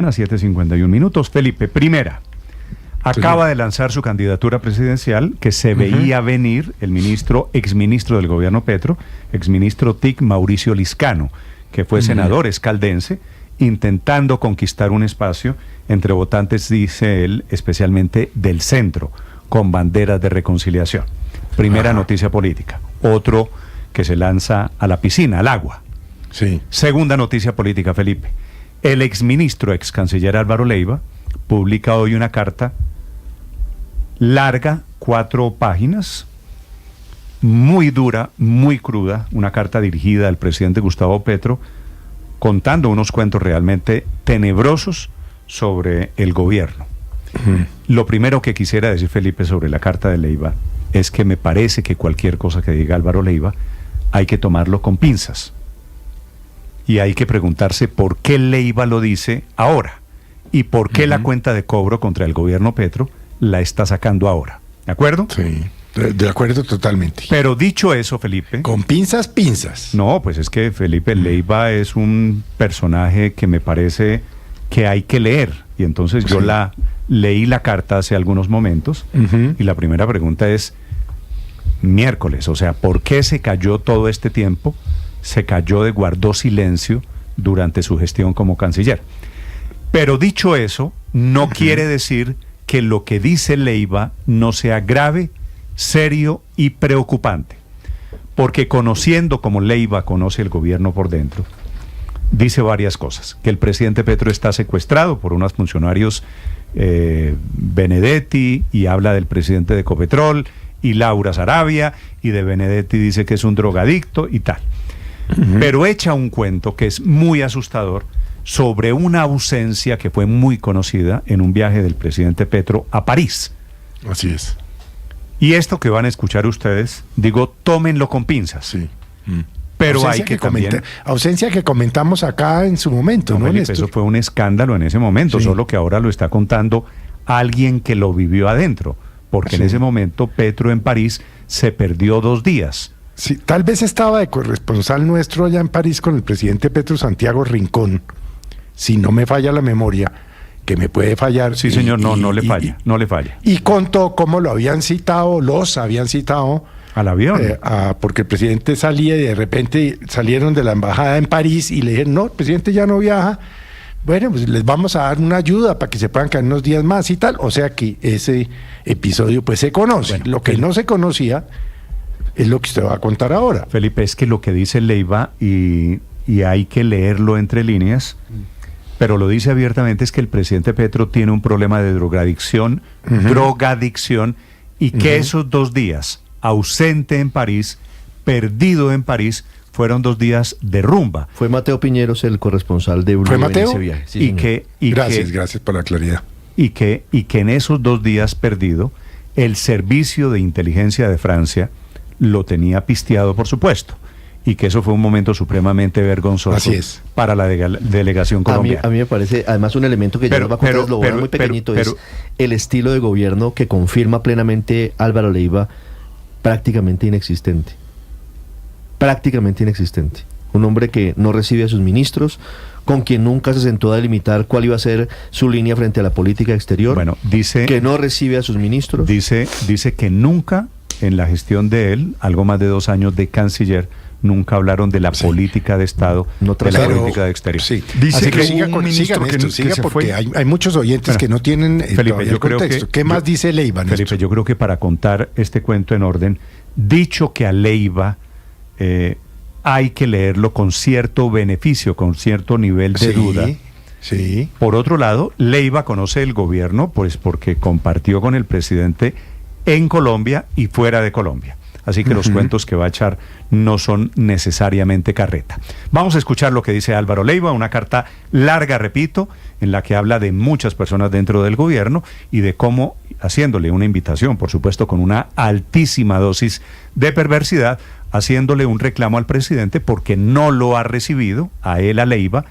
A 7:51. Felipe, primera, acaba de lanzar su candidatura presidencial que se veía venir el exministro del gobierno Petro, exministro TIC Mauricio Liscano, que fue senador escaldense, intentando conquistar un espacio entre votantes, dice él, especialmente del centro, con banderas de reconciliación. Primera noticia política. Otro que se lanza a la piscina, al agua. Sí. Segunda noticia política, Felipe. El exministro, canciller Álvaro Leiva, publica hoy una carta larga, 4 páginas, muy dura, muy cruda, una carta dirigida al presidente Gustavo Petro, contando unos cuentos realmente tenebrosos sobre el gobierno. Lo primero que quisiera decir, Felipe, sobre la carta de Leiva, es que me parece que cualquier cosa que diga Álvaro Leiva hay que tomarlo con pinzas. Y hay que preguntarse por qué Leiva lo dice ahora y por qué la cuenta de cobro contra el gobierno Petro la está sacando ahora. ¿De acuerdo? Sí, de acuerdo totalmente. Pero dicho eso, Felipe... Con pinzas. No, pues es que Felipe Leiva es un personaje que me parece que hay que leer. Y entonces yo leí la carta hace algunos momentos y la primera pregunta es, miércoles, o sea, ¿por qué se cayó todo este tiempo? Se cayó, guardó silencio durante su gestión como canciller. Pero dicho eso, no quiere decir que lo que dice Leiva no sea grave, serio y preocupante. Porque conociendo como Leiva conoce el gobierno por dentro, dice varias cosas. Que el presidente Petro está secuestrado por unos funcionarios Benedetti, y habla del presidente de Ecopetrol y Laura Sarabia, y de Benedetti dice que es un drogadicto y tal. Pero echa un cuento que es muy asustador sobre una ausencia que fue muy conocida en un viaje del presidente Petro a París. Así es. Y esto que van a escuchar ustedes, digo, tómenlo con pinzas. Sí. Pero ausencia hay que también... ausencia que comentamos acá en su momento, ¿no? Felipe, eso fue un escándalo en ese momento, solo que ahora lo está contando alguien que lo vivió adentro, porque en ese momento Petro en París se perdió 2 días. Sí, tal vez estaba de corresponsal nuestro allá en París con el presidente Petro, Santiago Rincón, si no me falla la memoria, que me puede fallar. Sí, señor, no le falla. Y contó cómo los habían citado al avión. Porque el presidente salía y de repente salieron de la embajada en París y le dijeron, no, el presidente ya no viaja, bueno, pues les vamos a dar una ayuda para que se puedan quedar unos días más y tal. O sea que ese episodio pues se conoce. Bueno, lo que no se conocía es lo que usted va a contar ahora. Felipe, es que lo que dice Leiva, y hay que leerlo entre líneas, pero lo dice abiertamente, es que el presidente Petro tiene un problema de drogadicción, y que esos 2 días, ausente en París, perdido en París, fueron 2 días de rumba. Fue Mateo Piñeros el corresponsal de Blue en ese viaje. Sí, gracias por la claridad. Y que en esos 2 días perdido, el servicio de inteligencia de Francia lo tenía pisteado, por supuesto, y que eso fue un momento supremamente vergonzoso para la delegación colombiana. A mí me parece, además, un elemento que ya nos va a contar Slobodan, muy pequeñito, es el estilo de gobierno que confirma plenamente Álvaro Leiva, prácticamente inexistente. Un hombre que no recibe a sus ministros, con quien nunca se sentó a delimitar cuál iba a ser su línea frente a la política exterior. Bueno, dice que no recibe a sus ministros. Dice que nunca en la gestión de él, algo más de 2 años de canciller, nunca hablaron de la política de Estado, de la política de exterior. Sí. Dice que siga porque hay muchos oyentes que no tienen Felipe, yo creo contexto. ¿Qué más dice Leiva? Felipe, yo creo que para contar este cuento en orden, dicho que a Leiva hay que leerlo con cierto beneficio, con cierto nivel de duda. Sí. Por otro lado, Leiva conoce el gobierno pues porque compartió con el presidente en Colombia y fuera de Colombia. Así que los cuentos que va a echar no son necesariamente carreta. Vamos a escuchar lo que dice Álvaro Leiva, una carta larga, repito, en la que habla de muchas personas dentro del gobierno y de cómo, haciéndole una invitación, por supuesto, con una altísima dosis de perversidad, haciéndole un reclamo al presidente porque no lo ha recibido, a él, a Leiva,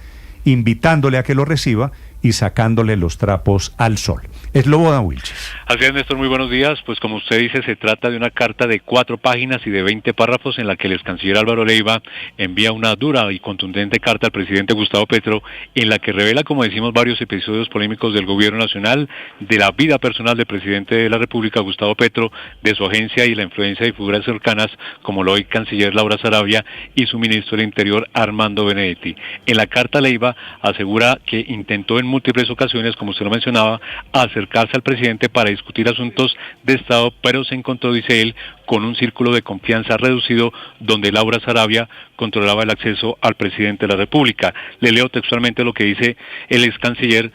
invitándole a que lo reciba y sacándole los trapos al sol. Slobodan Wilches. Así es, Néstor, muy buenos días. Pues como usted dice, se trata de una carta de 4 páginas y de 20 párrafos en la que el ex canciller Álvaro Leiva envía una dura y contundente carta al presidente Gustavo Petro, en la que revela, como decimos, varios episodios polémicos del gobierno nacional, de la vida personal del presidente de la República, Gustavo Petro, de su agencia y la influencia de figuras cercanas, como lo hoy canciller Laura Sarabia y su ministro del Interior, Armando Benedetti. En la carta, Leiva asegura que intentó en múltiples ocasiones, como usted lo mencionaba, acercarse al presidente para discutir asuntos de Estado, pero se encontró, dice él, con un círculo de confianza reducido donde Laura Sarabia controlaba el acceso al presidente de la República. Le leo textualmente lo que dice el ex canciller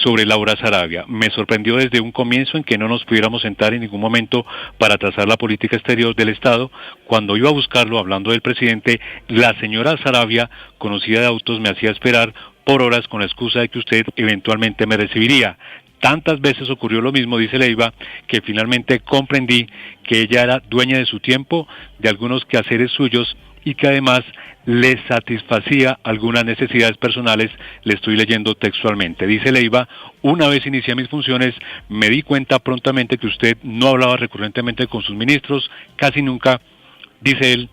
sobre Laura Sarabia. Me sorprendió desde un comienzo en que no nos pudiéramos sentar en ningún momento para trazar la política exterior del Estado. Cuando iba a buscarlo, hablando del presidente, la señora Sarabia, conocida de autos, me hacía esperar por horas con la excusa de que usted eventualmente me recibiría. Tantas veces ocurrió lo mismo, dice Leiva, que finalmente comprendí que ella era dueña de su tiempo, de algunos quehaceres suyos y que además le satisfacía algunas necesidades personales. Le estoy leyendo textualmente. Dice Leiva, una vez inicié mis funciones, me di cuenta prontamente que usted no hablaba recurrentemente con sus ministros, casi nunca, dice él,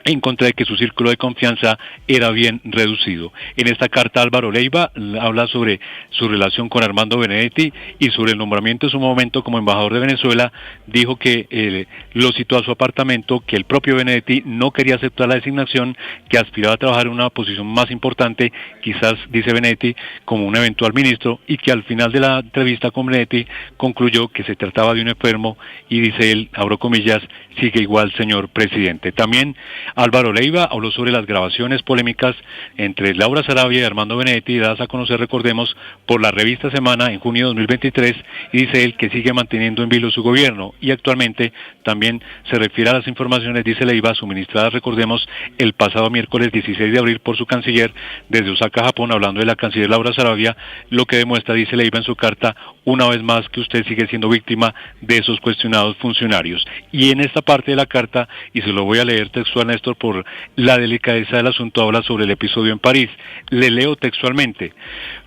en contra de que su círculo de confianza era bien reducido. En esta carta, Álvaro Leiva habla sobre su relación con Armando Benedetti y sobre el nombramiento en su momento como embajador de Venezuela. Dijo que lo citó a su apartamento, que el propio Benedetti no quería aceptar la designación, que aspiraba a trabajar en una posición más importante, quizás, dice Benedetti, como un eventual ministro, y que al final de la entrevista con Benedetti concluyó que se trataba de un enfermo y, dice él, abro comillas, sigue igual, señor presidente. También Álvaro Leiva habló sobre las grabaciones polémicas entre Laura Sarabia y Armando Benedetti, dadas a conocer, recordemos, por la revista Semana en junio de 2023, y dice él que sigue manteniendo en vilo su gobierno, y actualmente también se refiere a las informaciones, dice Leiva, suministradas, recordemos, el pasado miércoles 16 de abril por su canciller desde Osaka, Japón, hablando de la canciller Laura Sarabia, lo que demuestra, dice Leiva en su carta, una vez más que usted sigue siendo víctima de esos cuestionados funcionarios. Y en esta parte de la carta, y se lo voy a leer textual, Néstor, por la delicadeza del asunto, habla sobre el episodio en París. Le leo textualmente: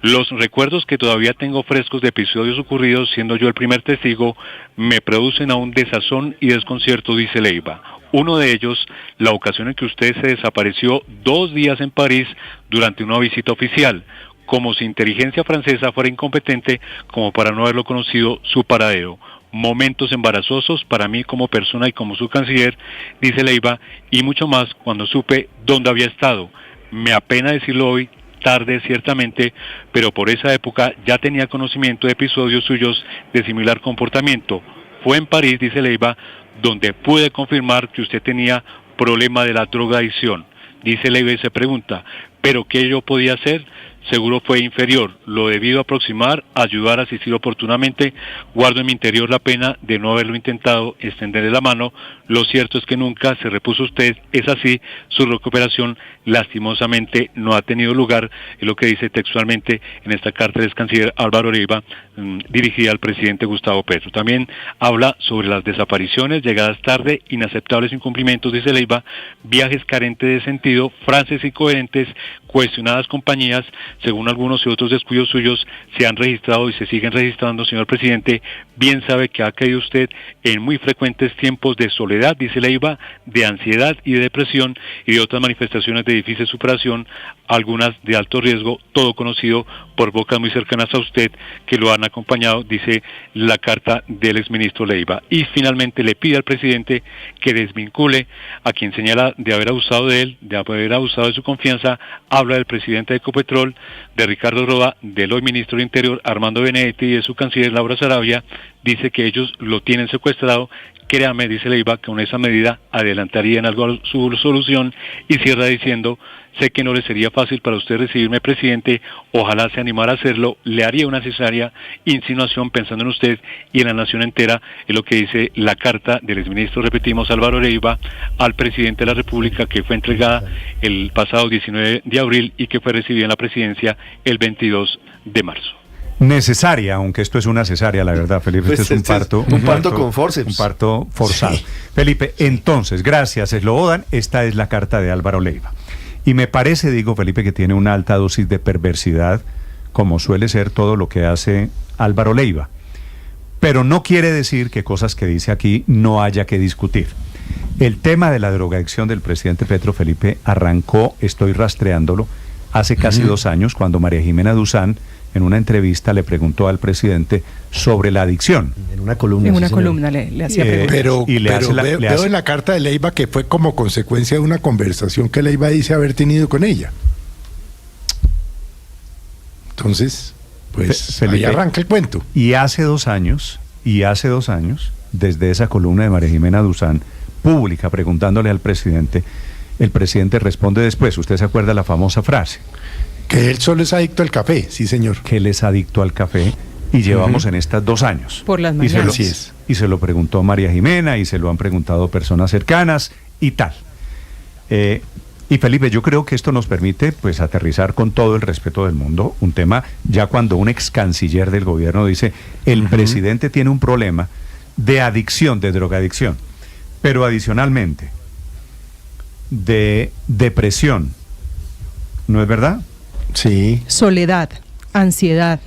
los recuerdos que todavía tengo frescos de episodios ocurridos, siendo yo el primer testigo, me producen aún desazón y desconcierto, dice Leiva. Uno de ellos, la ocasión en que usted se desapareció 2 días en París durante una visita oficial, como si inteligencia francesa fuera incompetente como para no haberlo conocido su paradero. Momentos embarazosos para mí como persona y como su canciller, dice Leiva, y mucho más cuando supe dónde había estado. Me apena decirlo hoy, tarde ciertamente, pero por esa época ya tenía conocimiento de episodios suyos de similar comportamiento. Fue en París, dice Leiva, donde pude confirmar que usted tenía problema de la drogadicción. Dice Leiva y se pregunta, ¿pero qué yo podía hacer? Seguro fue inferior, lo debido aproximar, ayudar, asistir oportunamente. Guardo en mi interior la pena de no haberlo intentado, extenderle la mano. Lo cierto es que nunca se repuso usted, es así, su recuperación lastimosamente no ha tenido lugar, es lo que dice textualmente en esta carta del canciller Álvaro Leiva, dirigida al presidente Gustavo Petro. También habla sobre las desapariciones, llegadas tarde, inaceptables incumplimientos, dice Leiva, viajes carentes de sentido, frases incoherentes, cuestionadas compañías. Según algunos y otros descuidos suyos, se han registrado y se siguen registrando, señor presidente. Bien sabe que ha caído usted en muy frecuentes tiempos de soledad, dice Leiva, de ansiedad y de depresión y de otras manifestaciones de difícil superación, algunas de alto riesgo, todo conocido por bocas muy cercanas a usted que lo han acompañado, dice la carta del exministro Leiva. Y finalmente le pide al presidente que desvincule a quien señala de haber abusado de él, de haber abusado de su confianza. Habla del presidente de Ecopetrol, de Ricardo Roa, del hoy ministro del Interior Armando Benedetti y de su canciller Laura Sarabia. Dice que ellos lo tienen secuestrado. Créame, dice Leiva, que con esa medida adelantarían algo su solución, y cierra diciendo: sé que no le sería fácil para usted recibirme, presidente, ojalá se animara a hacerlo, le haría una necesaria insinuación pensando en usted y en la nación entera, es lo que dice la carta del exministro, repetimos, Álvaro Leiva, al presidente de la República, que fue entregada el pasado 19 de abril y que fue recibida en la presidencia el 22 de marzo. Necesaria, aunque esto es una cesárea, la verdad, Felipe, pues este es un parto. Un parto con forceps. Un parto forzado. Sí. Felipe, entonces, gracias, Slobodan, esta es la carta de Álvaro Leiva. Y me parece, digo, Felipe, que tiene una alta dosis de perversidad como suele ser todo lo que hace Álvaro Leiva. Pero no quiere decir que cosas que dice aquí no haya que discutir. El tema de la drogadicción del presidente Petro, Felipe, arrancó, estoy rastreándolo, hace casi 2 años, cuando María Jimena Duzán, en una entrevista, le preguntó al presidente sobre la adicción. En una columna. En una columna le hacía preguntas. Pero veo en la carta de Leiva que fue como consecuencia de una conversación que Leiva dice haber tenido con ella. Entonces, pues Felipe, ahí arranca el cuento. Y hace 2 años, desde esa columna de María Jimena Duzán, pública, preguntándole al presidente, el presidente responde después, usted se acuerda la famosa frase. Que él solo es adicto al café, sí señor. Que él es adicto al café y llevamos en estas 2 años. Por las mañanas. Y se lo preguntó María Jimena y se lo han preguntado personas cercanas y tal. Y Felipe, yo creo que esto nos permite pues aterrizar con todo el respeto del mundo un tema, ya cuando un ex canciller del gobierno dice, el presidente tiene un problema de adicción, de drogadicción, pero adicionalmente de depresión, ¿no es verdad? Sí. Soledad, ansiedad.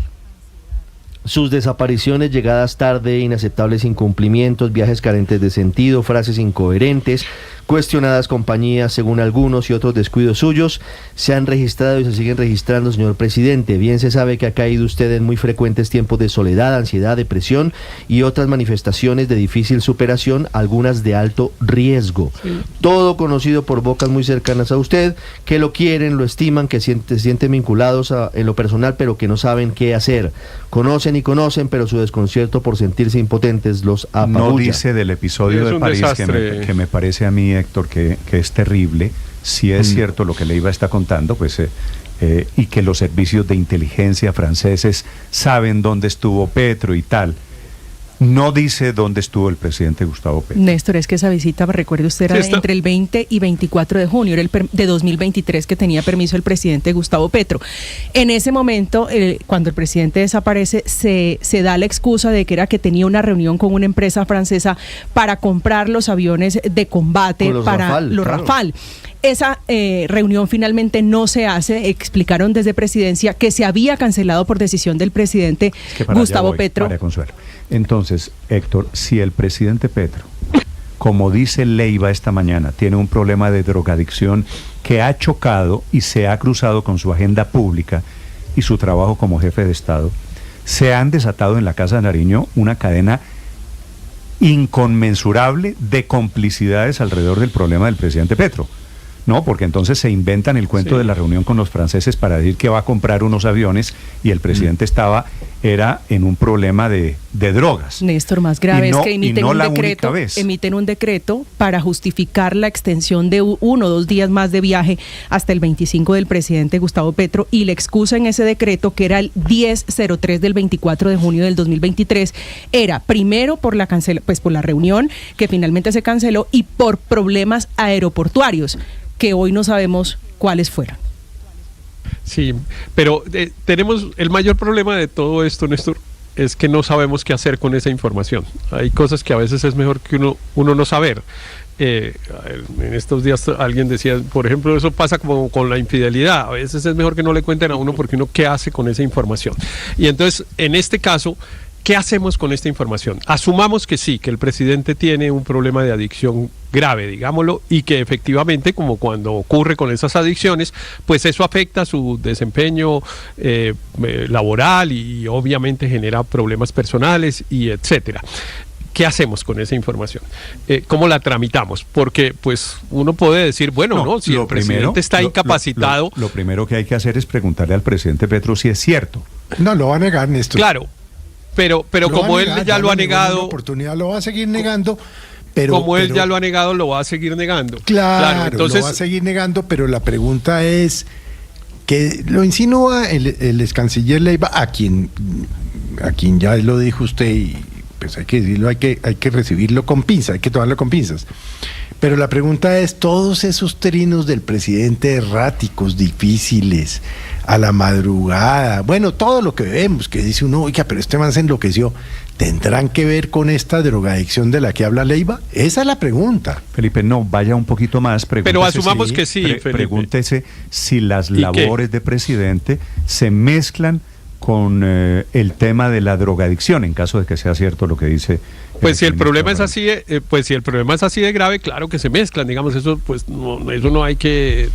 Sus desapariciones, llegadas tarde, inaceptables incumplimientos, viajes carentes de sentido, frases incoherentes, cuestionadas compañías según algunos y otros descuidos suyos, se han registrado y se siguen registrando, señor presidente. Bien se sabe que ha caído usted en muy frecuentes tiempos de soledad, ansiedad, depresión y otras manifestaciones de difícil superación, algunas de alto riesgo. Sí. Todo conocido por bocas muy cercanas a usted, que lo quieren, lo estiman, que se sienten vinculados en lo personal, pero que no saben qué hacer. Conocen y conocen, pero su desconcierto por sentirse impotentes los apabulla. No dice del episodio de París que me parece a mí, Héctor, que es terrible. Si es cierto lo que Leiva está contando, pues y que los servicios de inteligencia franceses saben dónde estuvo Petro y tal. No dice dónde estuvo el presidente Gustavo Petro. Néstor, es que esa visita, recuerde usted, era entre el 20 y 24 de junio, era el de 2023 que tenía permiso el presidente Gustavo Petro. En ese momento, cuando el presidente desaparece, se da la excusa de que era que tenía una reunión con una empresa francesa para comprar los aviones de combate para los Rafale. Esa reunión finalmente no se hace. Explicaron desde presidencia que se había cancelado por decisión del presidente Gustavo Petro. María Consuelo. Entonces, Héctor, si el presidente Petro, como dice Leiva esta mañana, tiene un problema de drogadicción que ha chocado y se ha cruzado con su agenda pública y su trabajo como jefe de Estado, se han desatado en la Casa de Nariño una cadena inconmensurable de complicidades alrededor del problema del presidente Petro. No, porque entonces se inventan el cuento de la reunión con los franceses para decir que va a comprar unos aviones y el presidente era en un problema de drogas. Néstor, más grave es que emiten un decreto para justificar la extensión de 1 o 2 días más de viaje hasta el 25 del presidente Gustavo Petro, y la excusa en ese decreto, que era el 1003 del 24 de junio del 2023, era primero por la reunión que finalmente se canceló y por problemas aeroportuarios, que hoy no sabemos cuáles fueron. Sí, pero tenemos el mayor problema de todo esto, Néstor, es que no sabemos qué hacer con esa información. Hay cosas que a veces es mejor que uno no saber. En estos días alguien decía, por ejemplo, eso pasa como con la infidelidad. A veces es mejor que no le cuenten a uno porque uno qué hace con esa información. Y entonces, en este caso, ¿qué hacemos con esta información? Asumamos que sí, que el presidente tiene un problema de adicción grave, digámoslo, y que efectivamente, como cuando ocurre con esas adicciones, pues eso afecta su desempeño laboral y obviamente genera problemas personales y etcétera. ¿Qué hacemos con esa información? ¿Cómo la tramitamos? Porque pues uno puede decir, bueno, si el presidente está incapacitado... Lo primero que hay que hacer es preguntarle al presidente Petro si es cierto. No, lo va a negar, Néstor. Claro. Pero como él ya lo ha negado... La oportunidad lo va a seguir negando, pero... Como él ya lo ha negado, lo va a seguir negando. Claro, entonces, lo va a seguir negando, pero la pregunta es, que lo insinúa el ex canciller Leiva, a quien ya lo dijo usted, y pues hay que decirlo, hay que recibirlo con pinzas, hay que tomarlo con pinzas. Pero la pregunta es, todos esos trinos del presidente erráticos, difíciles, a la madrugada, bueno, todo lo que vemos, que dice uno, oiga, pero este man se enloqueció, ¿tendrán que ver con esta drogadicción de la que habla Leiva? Esa es la pregunta. Felipe, no, vaya un poquito más. Pero asumamos que sí, Felipe. Pregúntese si las labores de presidente se mezclan con el tema de la drogadicción, en caso de que sea cierto lo que dice? Pues si el problema es así, si el problema es así de grave, claro que se mezclan, digamos, eso pues eso no hay que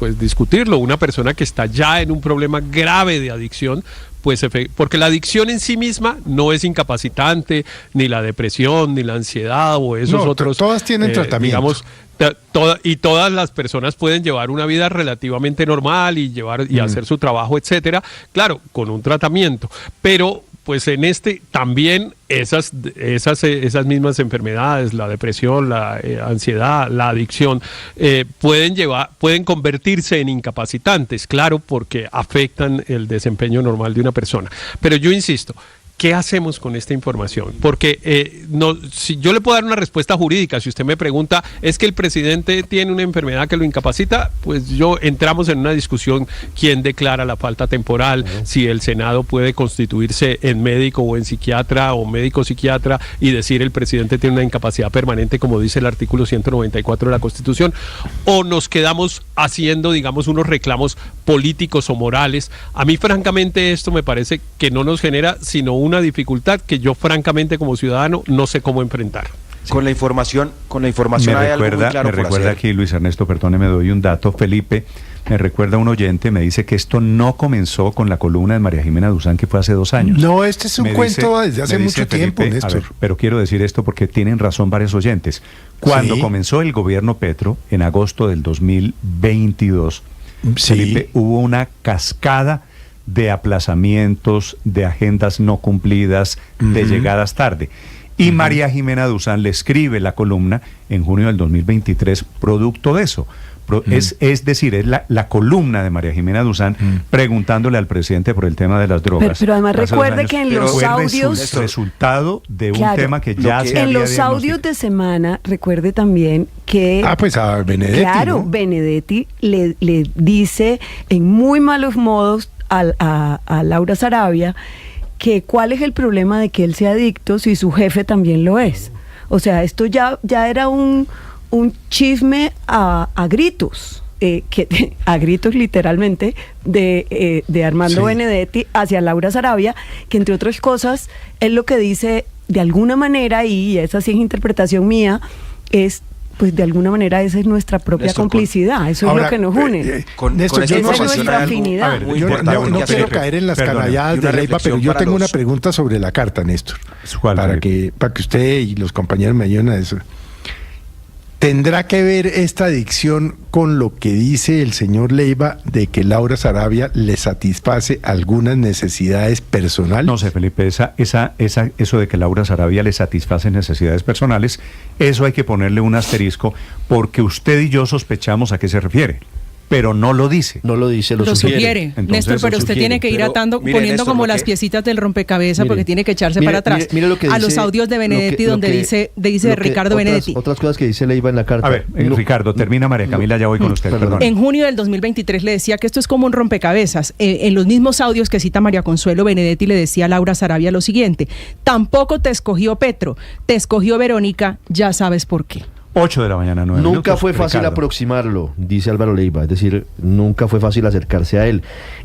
pues discutirlo. Una persona que está ya en un problema grave de adicción, pues porque la adicción en sí misma no es incapacitante, ni la depresión, ni la ansiedad o esos otros. Todas tienen tratamiento. Digamos, todas las personas pueden llevar una vida relativamente normal y hacer su trabajo, etcétera, claro, con un tratamiento, pero pues en también esas mismas enfermedades, la depresión, la ansiedad, la adicción, pueden convertirse en incapacitantes, claro, porque afectan el desempeño normal de una persona. Pero yo insisto, ¿qué hacemos con esta información? Porque si yo le puedo dar una respuesta jurídica, si usted me pregunta, ¿es que el presidente tiene una enfermedad que lo incapacita? Pues entramos en una discusión, ¿quién declara la falta temporal? Si el Senado puede constituirse en médico o en psiquiatra o médico psiquiatra y decir el presidente tiene una incapacidad permanente, como dice el artículo 194 de la Constitución, o nos quedamos haciendo, digamos, unos reclamos políticos o morales. A mí, francamente, esto me parece que no nos genera sino una dificultad que yo francamente como ciudadano no sé cómo enfrentar. Sí. Con la información hay algo muy claro. Me recuerda aquí, Luis Ernesto, perdóneme, doy un dato, Felipe, me recuerda un oyente, me dice que esto no comenzó con la columna de María Jimena Duzán, que fue hace 2 años. No, este es un cuento desde hace mucho tiempo, Felipe, Néstor. Pero quiero decir esto porque tienen razón varios oyentes. Cuando comenzó el gobierno Petro, en agosto del 2022, Felipe, hubo una cascada de aplazamientos, de agendas no cumplidas, de llegadas tarde. Y María Jimena Duzán le escribe la columna en junio del 2023, producto de eso. Es decir, es la columna de María Jimena Duzán preguntándole al presidente por el tema de las drogas. Pero además recuerde que en los audios... Es resultado de un tema que ya se había en los audios de semana, recuerde también que... pues a Benedetti, claro, ¿no? Benedetti le dice en muy malos modos a Laura Sarabia que cuál es el problema de que él sea adicto si su jefe también lo es. O sea, esto ya era un chisme a gritos, a gritos literalmente, de Armando Benedetti hacia Laura Sarabia, que entre otras cosas, él lo que dice de alguna manera, y esa sí es interpretación mía, es pues de alguna manera esa es nuestra propia Néstor, eso es lo que nos une. Néstor, esa es nuestra afinidad. Yo no quiero caer en las canalladas de Leiva, pero yo tengo una pregunta sobre la carta, Néstor. Para que usted y los compañeros me ayuden a eso. ¿Tendrá que ver esta adicción con lo que dice el señor Leiva de que Laura Sarabia le satisface algunas necesidades personales? No sé, Felipe, eso de que Laura Sarabia le satisface necesidades personales, eso hay que ponerle un asterisco porque usted y yo sospechamos a qué se refiere. Pero no lo dice. No lo dice, lo sugiere. Entonces, Néstor, pero usted tiene que ir atando, poniendo Néstor, como las piecitas del rompecabezas, porque tiene que echarse para atrás. Mire lo que dice, a los audios de Benedetti, donde dice Ricardo Benedetti. Otras cosas que dice Leiva en la carta. A ver, Ricardo, termina María Camila, ya voy con usted, perdón. En junio del 2023 le decía que esto es como un rompecabezas. En los mismos audios que cita María Consuelo, Benedetti le decía a Laura Sarabia lo siguiente: tampoco te escogió Petro, te escogió Verónica, ya sabes por qué. 8 de la mañana, 9 minutos. Nunca fue fácil aproximarlo, dice Álvaro Leiva, es decir, nunca fue fácil acercarse a él.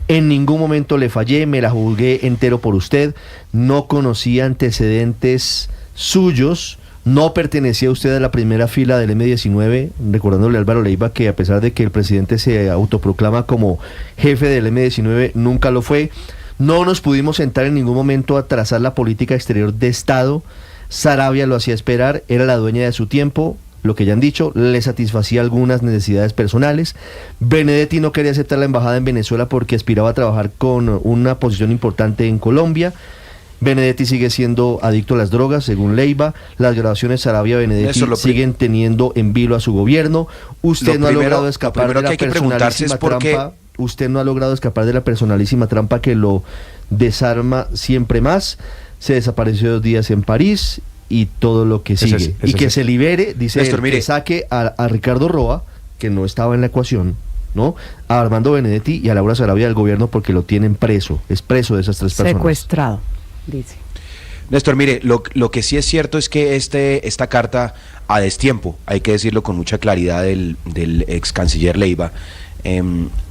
En ningún momento le fallé, me la jugué entero por usted, no conocía antecedentes suyos, no pertenecía usted a la primera fila del M19, recordándole a Álvaro Leiva que a pesar de que el presidente se autoproclama como jefe del M19, nunca lo fue. No nos pudimos sentar en ningún momento a trazar la política exterior de Estado. Sarabia lo hacía esperar, era la dueña de su tiempo. Lo que ya han dicho, le satisfacía algunas necesidades personales. Benedetti no quería aceptar la embajada en Venezuela porque aspiraba a trabajar con una posición importante en Colombia. Benedetti sigue siendo adicto a las drogas, según Leiva. Las grabaciones Sarabia-Benedetti siguen teniendo en vilo a su gobierno. Usted no ha logrado escapar de la personalísima trampa. Usted no ha logrado escapar de la personalísima trampa que lo desarma siempre más. Se desapareció 2 días en París y todo lo que sigue. Y que se libere, dice Néstor, que saque a Ricardo Roa, que no estaba en la ecuación, ¿no? A Armando Benedetti y a Laura Sarabia del gobierno porque lo tienen preso, es preso de esas 3 personas. Secuestrado, dice. Néstor, mire, lo que sí es cierto es que esta carta a destiempo, hay que decirlo con mucha claridad del ex canciller Leiva,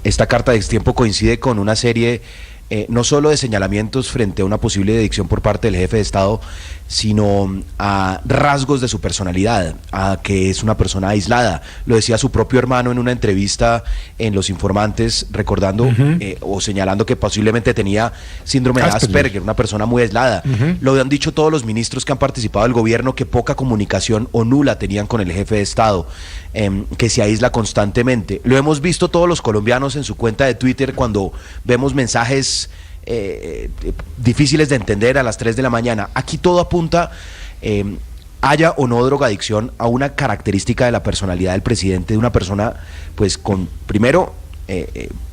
esta carta a destiempo coincide con una serie no solo de señalamientos frente a una posible dedicción por parte del jefe de Estado, sino a rasgos de su personalidad, a que es una persona aislada. Lo decía su propio hermano en una entrevista en Los Informantes, recordando o señalando que posiblemente tenía síndrome de Asperger, una persona muy aislada. Lo han dicho todos los ministros que han participado del gobierno, que poca comunicación o nula tenían con el jefe de Estado, que se aísla constantemente. Lo hemos visto todos los colombianos en su cuenta de Twitter cuando vemos mensajes difíciles de entender a las 3 de la mañana. Aquí todo apunta, haya o no drogadicción, a una característica de la personalidad del presidente, de una persona pues con, primero,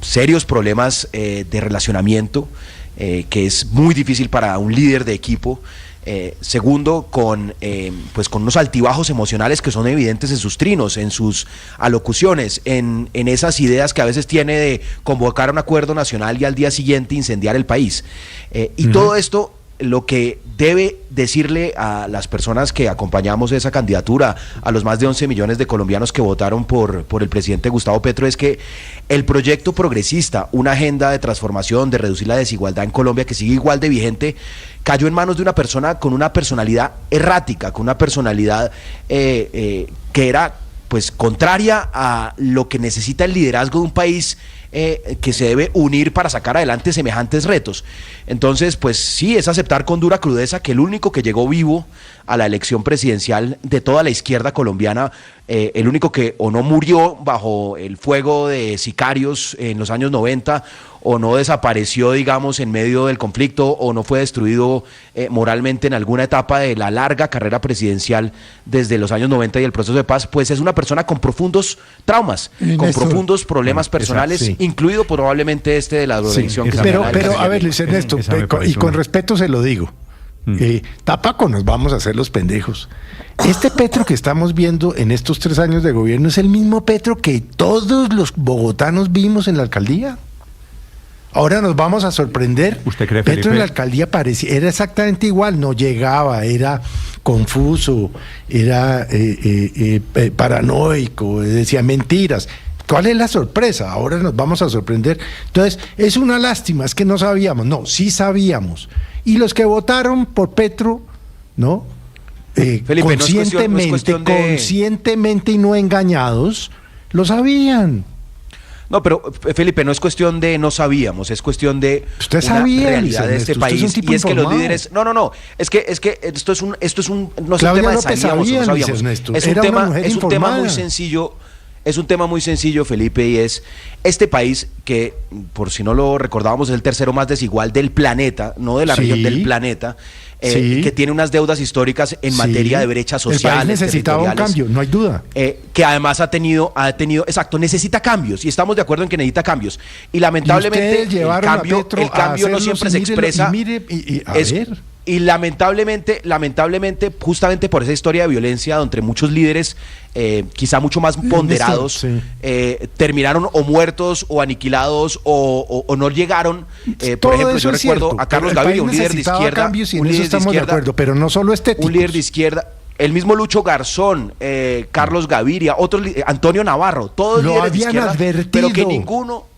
serios problemas de relacionamiento, que es muy difícil para un líder de equipo. Segundo, con unos altibajos emocionales que son evidentes en sus trinos, en sus alocuciones, en esas ideas que a veces tiene de convocar un acuerdo nacional y al día siguiente incendiar el país. Y todo esto, lo que debe decirle a las personas que acompañamos esa candidatura, a los más de 11 millones de colombianos que votaron por el presidente Gustavo Petro, es que el proyecto progresista, una agenda de transformación, de reducir la desigualdad en Colombia, que sigue igual de vigente, cayó en manos de una persona con una personalidad errática, con una personalidad que era pues contraria a lo que necesita el liderazgo de un país que se debe unir para sacar adelante semejantes retos. Entonces, pues sí, es aceptar con dura crudeza que el único que llegó vivo a la elección presidencial de toda la izquierda colombiana, el único que o no murió bajo el fuego de sicarios en los años 90, o no desapareció, digamos, en medio del conflicto, o no fue destruido moralmente en alguna etapa de la larga carrera presidencial desde los años 90 y el proceso de paz, pues es una persona con profundos traumas, con profundos problemas personales, incluido probablemente este de la drogadicción. Pero a ver, Luis Ernesto, y con respeto se lo digo, tapaco nos vamos a hacer los pendejos. Este Petro que estamos viendo en estos 3 años de gobierno es el mismo Petro que todos los bogotanos vimos en la alcaldía. Ahora nos vamos a sorprender. ¿Usted cree, Petro Felipe? en la alcaldía era exactamente igual, no llegaba, era confuso, era paranoico, decía mentiras. ¿Cuál es la sorpresa? Ahora nos vamos a sorprender. Entonces, es una lástima, es que no sabíamos. No, sí sabíamos. Y los que votaron por Petro, ¿no? Felipe, conscientemente y no engañados, lo sabían. No, pero Felipe, no es cuestión de no sabíamos, es cuestión de usted una sabía, realidad de este país. Y es que los líderes, no, es que esto es un no es un tema de sabíamos o no sabíamos. Es un tema muy sencillo. Es un tema muy sencillo, Felipe, y es este país que, por si no lo recordábamos, es el tercero más desigual del planeta, no de la región, del planeta, que tiene unas deudas históricas en materia de brechas sociales. El país necesitaba un cambio, no hay duda. Que además ha tenido, exacto, necesita cambios, y estamos de acuerdo en que necesita cambios. Y lamentablemente el cambio no siempre se expresa. Y lamentablemente, justamente por esa historia de violencia, donde muchos líderes, quizá mucho más ponderados, terminaron o muertos o aniquilados o no llegaron. Por ejemplo, yo recuerdo a Carlos Gaviria, un líder de izquierda. Estamos de acuerdo, pero no solo estéticos. Un líder de izquierda. El mismo Lucho Garzón, Carlos Gaviria, Antonio Navarro, todos líderes de izquierda, pero que ninguno...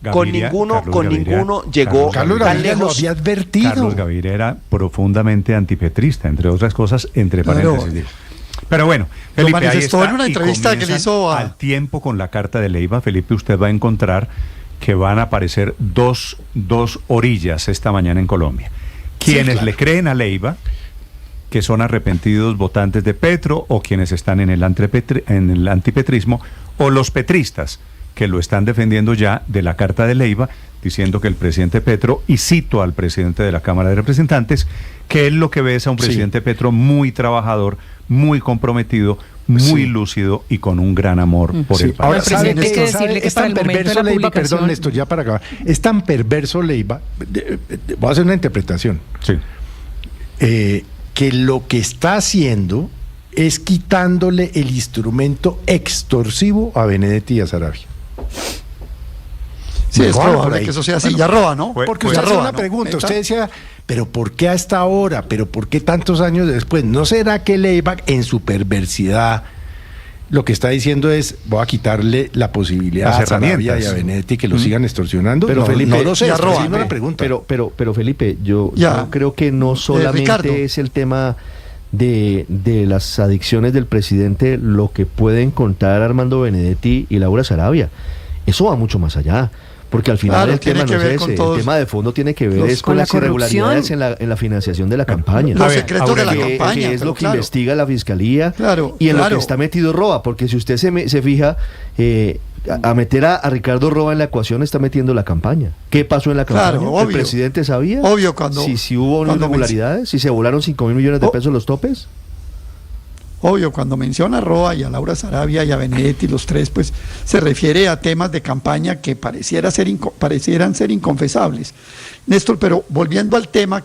Gaviria, con ninguno llegó Carlos tan Gaviria lejos. lo había advertido. Carlos Gaviria era profundamente antipetrista, entre otras cosas, entre paréntesis. Pero bueno, Felipe, ahí está, en una entrevista que le hizo al tiempo con la carta de Leiva. Felipe, usted va a encontrar que van a aparecer dos orillas esta mañana en Colombia. Quienes le creen a Leiva, que son arrepentidos votantes de Petro, o quienes están en el antipetrismo, o los petristas, que lo están defendiendo ya de la carta de Leiva, diciendo que el presidente Petro, y cito al presidente de la Cámara de Representantes, que él lo que ve es a un presidente Petro muy trabajador, muy comprometido, muy lúcido y con un gran amor por el país. Ahora, ¿sabe que es tan perverso Leiva, perdón, Néstor, ya para acabar, es tan perverso Leiva, voy a hacer una interpretación, que lo que está haciendo es quitándole el instrumento extorsivo a Benedetti y a Saravia. Sí, es probable que eso sea así. Ya roba, ¿no? Porque usted hace una pregunta, usted decía, pero ¿por qué a esta hora? ¿Pero por qué tantos años después? ¿No será que Leiva, en su perversidad, lo que está diciendo es, voy a quitarle la posibilidad Las a Sarabia herramientas. y a Benedetti que lo sigan extorsionando. Pero no, Felipe, no lo sé, ya estoy roban, haciendo la pregunta. Pero Felipe, yo creo que no solamente Ricardo. es el tema de las adicciones del presidente lo que pueden contar Armando Benedetti y Laura Sarabia. Eso va mucho más allá. Porque al final Claro, el tema tiene no que ver es con ese, todos el tema de fondo tiene que ver es con con la las irregularidades corrupción. en la financiación de la campaña. Los A ver, secretos de la Aurelio, campaña. que es pero lo que claro. investiga la fiscalía Claro, y en lo claro. que está metido Roa, porque si usted se fija, a meter a Ricardo Roa en la ecuación está metiendo la campaña. ¿Qué pasó en la campaña? Claro, ¿El obvio. presidente sabía? Obvio, cuando- Si hubo cuando irregularidades, si se volaron 5.000 millones de Oh. pesos los topes. Obvio, cuando menciona a Roa y a Laura Sarabia y a Benedetti, los tres, pues se refiere a temas de campaña que parecieran ser inconfesables. Néstor, pero volviendo al tema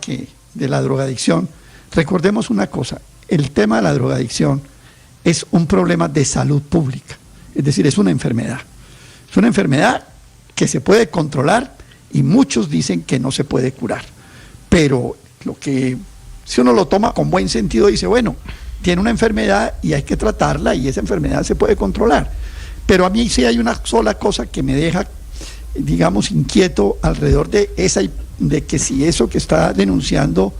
de la drogadicción, recordemos una cosa, el tema de la drogadicción es un problema de salud pública, es decir, es una enfermedad. Es una enfermedad que se puede controlar y muchos dicen que no se puede curar. Pero si uno lo toma con buen sentido, dice, bueno, tiene una enfermedad y hay que tratarla y esa enfermedad se puede controlar. Pero a mí sí hay una sola cosa que me deja, digamos, inquieto alrededor de que si eso que está denunciando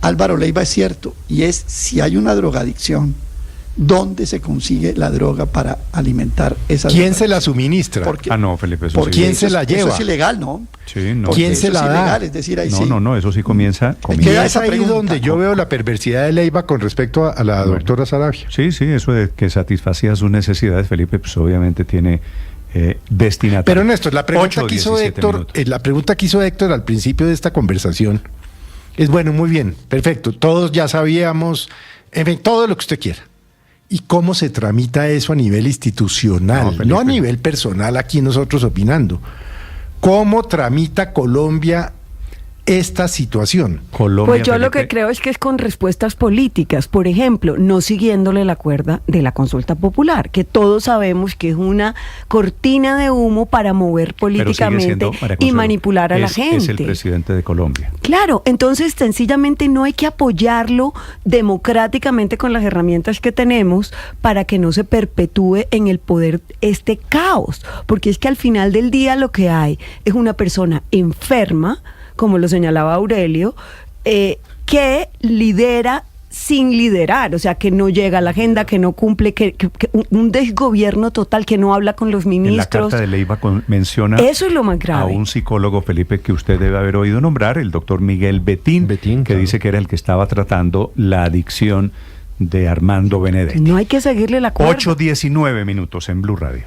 Álvaro Leiva es cierto, y es si hay una drogadicción, ¿dónde se consigue la droga para alimentar esa ¿Quién drogadicción? se la suministra? Porque- No, Felipe, eso ¿Por sí. quién se la Eso lleva? es ilegal, ¿no? Sí, no. Porque ¿Quién se eso la es da? ilegal, es decir, ahí sí. No, eso sí comienza. Y Queda es esa ahí pregunta. donde yo veo la perversidad de Leiva con respecto a la doctora Sarabia. Sí, eso de que satisfacía sus necesidades, Felipe, pues obviamente tiene destinatario. Pero Néstor, la pregunta 8, que hizo 17 Héctor, minutos. la pregunta que hizo Héctor al principio de esta conversación es, bueno, muy bien, perfecto, todos ya sabíamos, en fin, todo lo que usted quiera. ¿Y cómo se tramita eso a nivel institucional? No, Felipe. No a nivel personal, aquí nosotros opinando. ¿Cómo tramita Colombia esta situación? Colombia, Pues yo lo que Felipe, creo es que es con respuestas políticas. Por ejemplo, no siguiéndole la cuerda de la consulta popular, que todos sabemos que es una cortina de humo para mover pero sigue políticamente siendo, María y Consuelo, manipular a la gente. Es el presidente de Colombia. Claro, entonces sencillamente no hay que apoyarlo democráticamente con las herramientas que tenemos para que no se perpetúe en el poder este caos, porque es que al final del día lo que hay es una persona enferma, como lo señalaba Aurelio, que lidera sin liderar, o sea, que no llega a la agenda, que no cumple, que un desgobierno total, que no habla con los En la ministros. carta de Leiva menciona Eso es lo más grave. a un psicólogo, Felipe, que usted debe haber oído nombrar, el doctor Miguel Betín, que claro. dice que era el que estaba tratando la adicción de Armando Benedetti. No hay que seguirle la cuerda. 8:19 minutos en Blue Radio.